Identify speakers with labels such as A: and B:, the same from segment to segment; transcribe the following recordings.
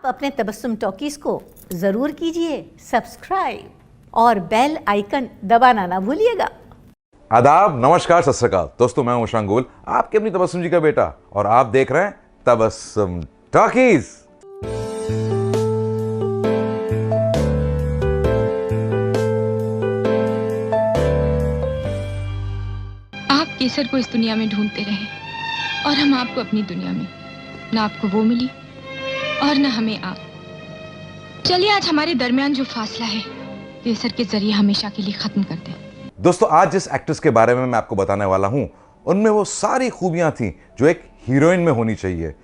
A: अपने तबस्सुम टॉकीज को जरूर कीजिए सब्सक्राइब और बेल आइकन दबाना ना भूलिएगा।
B: आदाब, नमस्कार, सत श्री अकाल। दोस्तों, मैं हूं शांगुल, आपके अपनी तबस्सुम जी का बेटा, और आप देख रहे हैं तबस्सुम टॉकीज।
C: आप केसर को इस दुनिया में ढूंढते रहे और हम आपको अपनी दुनिया में। ना आपको वो मिली और ना हमें आप। चलिए आज हमारे दरमियान जो फासला है केसर के जरिए हमेशा के लिए खत्म कर दें।
B: दोस्तों, आज जिस एक्ट्रेस के बारे में मैं आपको बताने वाला हूं, उनमें वो सारी खूबियां थी जो एक हीरोइन में होनी चाहिए,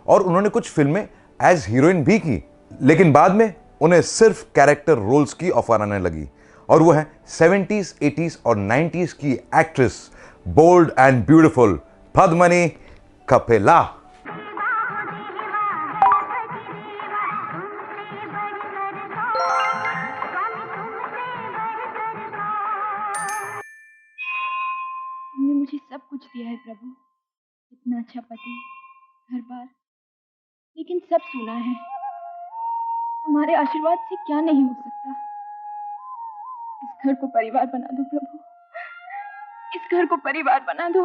B: और उन्होंने कुछ फिल्में एज हीरोइन भी की, लेकिन बाद में उन्हें सिर्फ कैरेक्टर रोल्स की ऑफर आने लगी। और वो है 70s, 80s और 90s की actress, bold and beautiful Padmini Kapila.
C: तुमने मुझे सब कुछ दिया है प्रभु, इतना अच्छा पति, घर बार, लेकिन सब सुना है। तुम्हारे आशीर्वाद से क्या नहीं हो सकता। इस घर को परिवार बना दो प्रभु, इस घर को परिवार बना दो।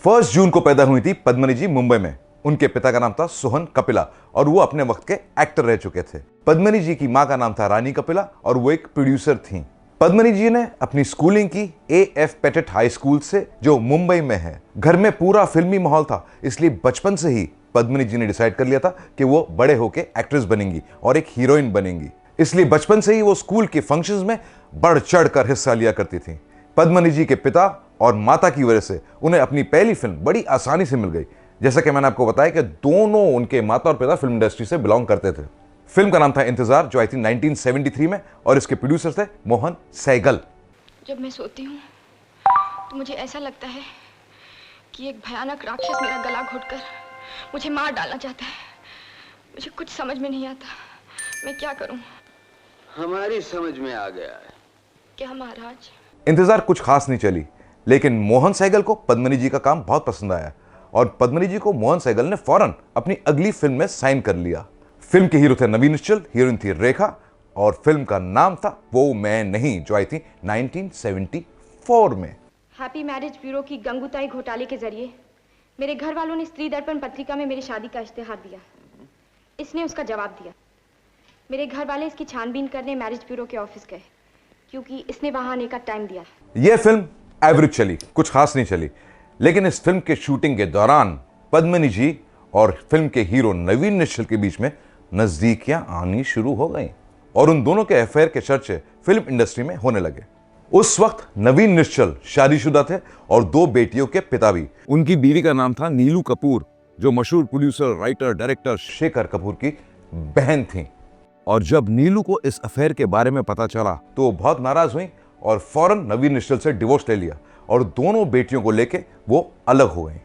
B: 1 जून को पैदा हुई थी पद्मिनी जी मुंबई में। उनके पिता का नाम था सोहन कपिला और वो अपने वक्त के एक्टर रह चुके थे। पद्मिनी जी की मां का नाम था रानी कपिला और वो एक प्रोड्यूसर थी। पद्मिनी जी ने अपनी स्कूलिंग की AF पेटेट हाई स्कूल से, जो मुंबई में है। घर में पूरा फिल्मी माहौल था, इसलिए बचपन से ही पद्मिनी जी ने डिसाइड कर लिया था कि वो बड़े होकर एक्ट्रेस बनेंगी और एक हीरोइन बनेंगी। इसलिए बचपन से ही वो स्कूल के फंक्शंस में बढ़ चढ़ कर हिस्सा लिया करती थी। पद्मिनी जी के पिता और माता की वजह से उन्हें अपनी पहली फिल्म बड़ी आसानी से मिल गई। जैसा कि मैंने आपको बताया कि दोनों, उनके माता और पिता, फिल्म इंडस्ट्री से बिलोंग करते थे। फिल्म का नाम था इंतजार, जो आई थी 1973 में, और इसके प्रोड्यूसर थे मोहन सहगल।
C: जब मैं सोती हूँ तो मुझे ऐसा लगता है कि एक भयानक राक्षस मेरा गला घोटकर मुझे मार डालना चाहता है। मुझे कुछ समझ में नहीं आता, मैं क्या करूँ।
D: हमारी समझ में आ गया है।
C: क्या महाराज?
B: इंतजार कुछ खास नहीं चली, लेकिन मोहन सहगल को पद्मिनी जी का काम बहुत पसंद आया और पद्मिनी जी को मोहन सहगल ने फौरन अपनी अगली फिल्म में साइन कर लिया। फिल्म के हीरो थे नवीन निश्चल, हीरोइन थी रेखा, और फिल्म का नाम था वो मैं नहीं, जो आई थी 1974 में।
E: हैप्पी मैरिज ब्यूरो की गंगूताई घोटाले के जरिए मेरे घर वालों ने स्त्री दर्पण पत्रिका में मेरी शादी का इश्तेहार दिया। इसने उसका जवाब दिया। मेरे घर वाले इसकी छानबीन करने मैरिज ब्यूरो के ऑफिस गए, क्योंकि इसने वहां आने का टाइम दिया।
B: यह फिल्म एवरेज चली, कुछ खास नहीं चली, लेकिन इस फिल्म के शूटिंग के दौरान पद्मिनी जी और फिल्म के हीरो नवीन निश्चल के बीच में नजदीकियां आनी शुरू हो गईं और उन दोनों के अफेयर के चर्चे फिल्म इंडस्ट्री में होने लगे। उस वक्त नवीन निश्चल शादीशुदा थे और 2 बेटियों के पिता भी।
F: उनकी बीवी का नाम था नीलू कपूर, जो मशहूर producer, writer, director
B: Shekhar Kapoor की बहन थी।
F: और जब नीलू को इस अफेयर के बारे में पता चला
B: तो वो बहुत नाराज हुई और फौरन नवीन निश्चल से डिवोर्स ले लिया और दोनों बेटियों को लेके वो अलग हो गई।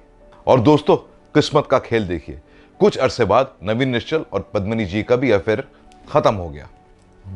B: और दोस्तों, किस्मत का खेल देखिए, कुछ अरसे बाद नवीन निश्चल और पद्मिनी जी का भी अफेयर खत्म हो गया।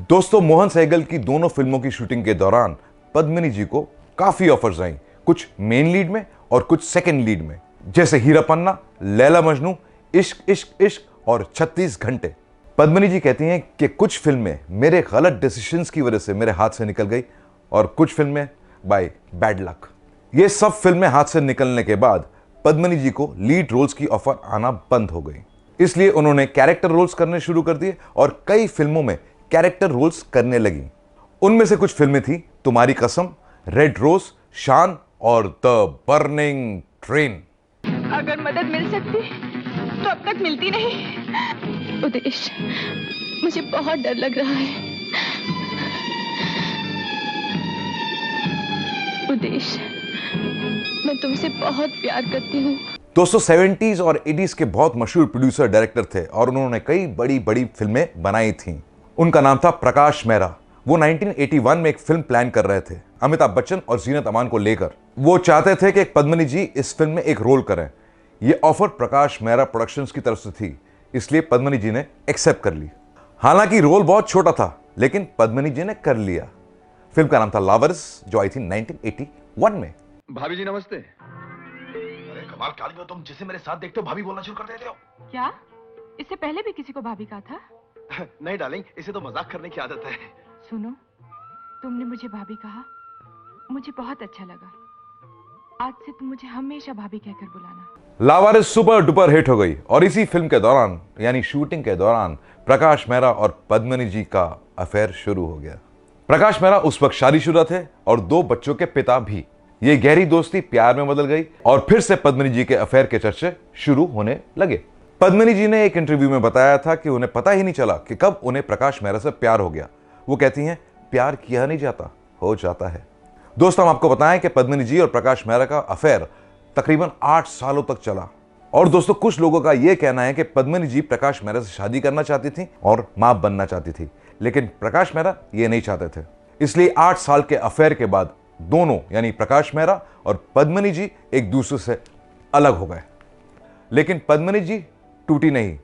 B: दोस्तों, मोहन सहगल की दोनों फिल्मों की शूटिंग के दौरान पद्मिनी जी को काफी ऑफर्स आई, कुछ मेन लीड में और कुछ सेकंड लीड में, जैसे हीरा पन्ना, लैला मजनू, इश्क इश्क इश्क और 36 घंटे। पद्मिनी जी कहती हैं कि कुछ फिल्में मेरे गलत डिसीजंस की वजह से मेरे हाथ से निकल गई और कुछ फिल्में बाय बैड लक। ये सब फिल्में हाथ से निकलने के बाद पद्मिनी जी को लीड रोल्स की ऑफर आना बंद हो गई, इसलिए उन्होंने कैरेक्टर रोल्स करने शुरू कर दिए और कई फिल्मों में कैरेक्टर रोल्स करने लगी। उनमें से कुछ फिल्में थी तुम्हारी कसम, रेड रोज, शान और द बर्निंग ट्रेन।
C: अगर मदद मिल सकती तो अब तक मिलती नहीं। उदेश, मुझे बहुत डर लग रहा है। उदेश, मैं तुमसे बहुत प्यार करती हूँ।
B: दोस्तों, 70s और 80s के बहुत मशहूर प्रोड्यूसर, डायरेक्टर थे और उन्होंने कई बड़ी बड़ी फिल्में बनाई थीं। उनका नाम था प्रकाश मेहरा। वो 1981 में एक फिल्म प्लान कर रहे थे अमिताभ बच्चन और जीनत अमान को लेकर। वो चाहते थे कि पद्मिनी जी इस फिल्म में एक रोल करें। ये ऑफर प्रकाश मेहरा प्रोडक्शंस की तरफ से थी, इसलिए पद्मिनी जी ने एक्सेप्ट कर ली। हालांकि रोल बहुत छोटा था, लेकिन पद्मिनी जी ने कर लिया। फिल्म का नाम था लावर्स, जो आई थी 1981 में।
G: भाभी जी नमस्ते। अरे कमाल काली हो तुम, जिसे मेरे साथ देखते हो भाभी बोलना शुरू कर देते हो।
E: क्या?
C: इससे पहले भी किसी को भाभी कहा था?
G: नहीं डार्लिंग, इसे तो मजाक करने की आदत है।
C: सुनो, तुमने मुझे भाभी कहा, मुझे बहुत अच्छा लगा। आज से तुम मुझे हमेशा भाभी कहकर बुलाना।
B: लावारिस सुपर डुपर हिट हो गई और इसी फिल्म के दौरान यानी शूटिंग के दौरान प्रकाश मेहरा और पद्मिनी जी का अफेयर शुरू हो गया। प्रकाश मेहरा उस वक्त शादीशुदा थे और 2 बच्चों के पिता भी। ये गहरी दोस्ती प्यार में बदल गई और फिर से पद्मिनी जी के अफेयर के चर्चे शुरू होने लगे। पद्मिनी जी ने एक इंटरव्यू में बताया था कि उन्हें पता ही नहीं चला कि कब उन्हें प्रकाश मेहरा से प्यार हो गया। वो कहती हैं, प्यार किया नहीं जाता, हो जाता है। दोस्तों, हम आपको बताएं कि पद्मिनी जी और प्रकाश मेहरा का अफेयर तकरीबन 8 सालों तक चला। और दोस्तों, कुछ लोगों का यह कहना है कि पद्मिनी जी प्रकाश मेहरा से शादी करना चाहती थी और मां बनना चाहती थी, लेकिन प्रकाश मेहरा ये नहीं चाहते थे। इसलिए 8 साल के अफेयर के बाद दोनों यानी प्रकाश मेहरा और पद्मिनी जी एक दूसरे से अलग हो गए। लेकिन पद्मिनी जी टूटी नहीं,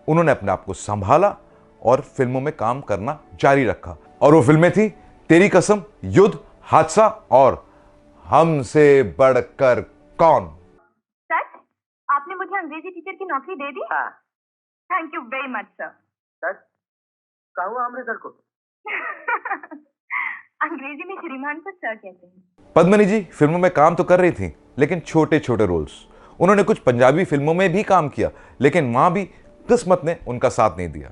B: उन्होंने अपने आप को संभाला और फिल्मों में काम करना जारी रखा। और वो फिल्में थी तेरी कसम, युद्ध, हादसा और हमसे बढ़कर कौन।
H: सच? आपने मुझे अंग्रेजी टीचर की नौकरी दे दी? हाँ। Thank you very much sir.
G: सच? कहा हुआ हमने सर को?
H: अंग्रेजी में श्रीमान को सर कहते हैं।
B: पद्मिनी जी फिल्मों में काम तो कर रही थी, लेकिन छोटे छोटे रोल्स। उन्होंने कुछ पंजाबी फिल्मों में भी काम किया, लेकिन मां भी किस्मत ने उनका साथ नहीं दिया।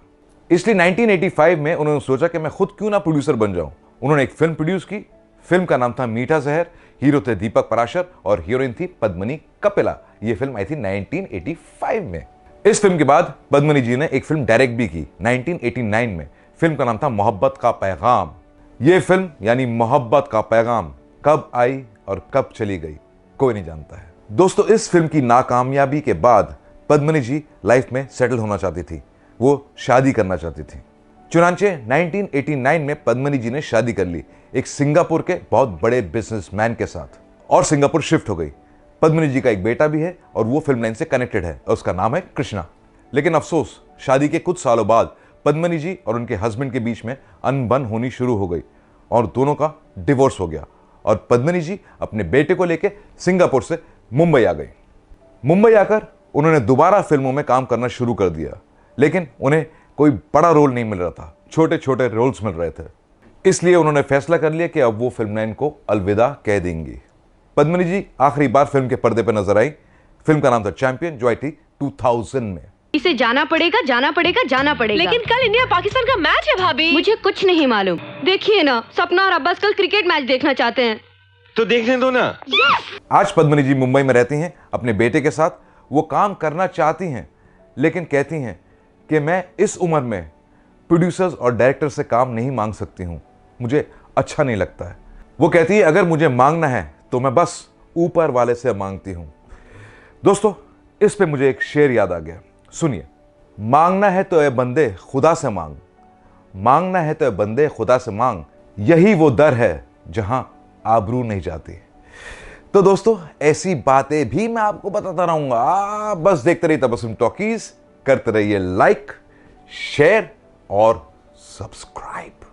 B: इसलिए 1985 में उन्होंने सोचा कि मैं खुद क्यों ना प्रोड्यूसर बन जाऊं। उन्होंने एक फिल्म प्रोड्यूस की। फिल्म का नाम था मीठा जहर। हीरो थे दीपक पराशर और हीरोइन थी पद्मिनी कपिला। यह फिल्म आई थी 1985 में। इस फिल्म के बाद पद्मिनी जी ने एक फिल्म डायरेक्ट भी की 1989 में। फिल्म का नाम था मोहब्बत का पैगाम। यह फिल्म यानी मोहब्बत का पैगाम कब आई और कब चली गई कोई नहीं जानता है। दोस्तों, इस फिल्म की नाकामयाबी के बाद पद्मिनी जी लाइफ में सेटल होना चाहती थी। वो शादी करना चाहती थी। चुनांचे 1989 में पद्मिनी जी ने शादी कर ली एक सिंगापुर के बहुत बड़े बिजनेसमैन के साथ और सिंगापुर शिफ्ट हो गई। पद्मिनी जी का एक बेटा भी है और वो फिल्म लाइन से कनेक्टेड है, उसका नाम है कृष्णा। लेकिन अफसोस, शादी के कुछ सालों बाद पद्मिनी जी और उनके हस्बैंड के बीच में अनबन होनी शुरू हो गई और दोनों का डिवोर्स हो गया और पद्मिनी जी अपने बेटे को लेकर सिंगापुर से मुंबई आ गई। मुंबई आकर उन्होंने दोबारा फिल्मों में काम करना शुरू कर दिया, लेकिन उन्हें कोई बड़ा रोल नहीं मिल रहा था, छोटे छोटे रोल्स मिल रहे थे। इसलिए उन्होंने फैसला कर लिया कि अब वो फिल्म लाइन को अलविदा कह देंगी। पद्मिनी जी आखिरी बार फिल्म के पर्दे पर नजर आई। फिल्म का नाम था चैंपियन, जो आई थी 2000 में।
E: इसे जाना पड़ेगा, जाना पड़ेगा, जाना पड़ेगा।
I: लेकिन कल इंडिया पाकिस्तान का मैच है भाभी।
E: मुझे कुछ नहीं मालूम। देखिए ना, सपना और अब्बास कल क्रिकेट मैच देखना चाहते हैं।
G: तो देखने दो ना।
B: आज पद्मिनी जी मुंबई में रहती हैं अपने बेटे के साथ। वो काम करना चाहती हैं, लेकिन कहती हैं कि मैं इस उम्र में प्रोड्यूसर्स और डायरेक्टर से काम नहीं मांग सकती हूं, मुझे अच्छा नहीं लगता है। वो कहती है अगर मुझे मांगना है तो मैं बस ऊपर वाले से मांगती हूं। दोस्तों, इस पे मुझे एक शेर याद आ गया, सुनिए। मांगना है तो ए बंदे खुदा से मांग, मांगना है तो ए बंदे खुदा से मांग, यही वो दर है जहां आबरू नहीं जाती। तो दोस्तों, ऐसी बातें भी मैं आपको बताता रहूंगा। बस देखते रहिए तबस्सुम टॉकीज, करते रहिए लाइक, शेयर और सब्सक्राइब।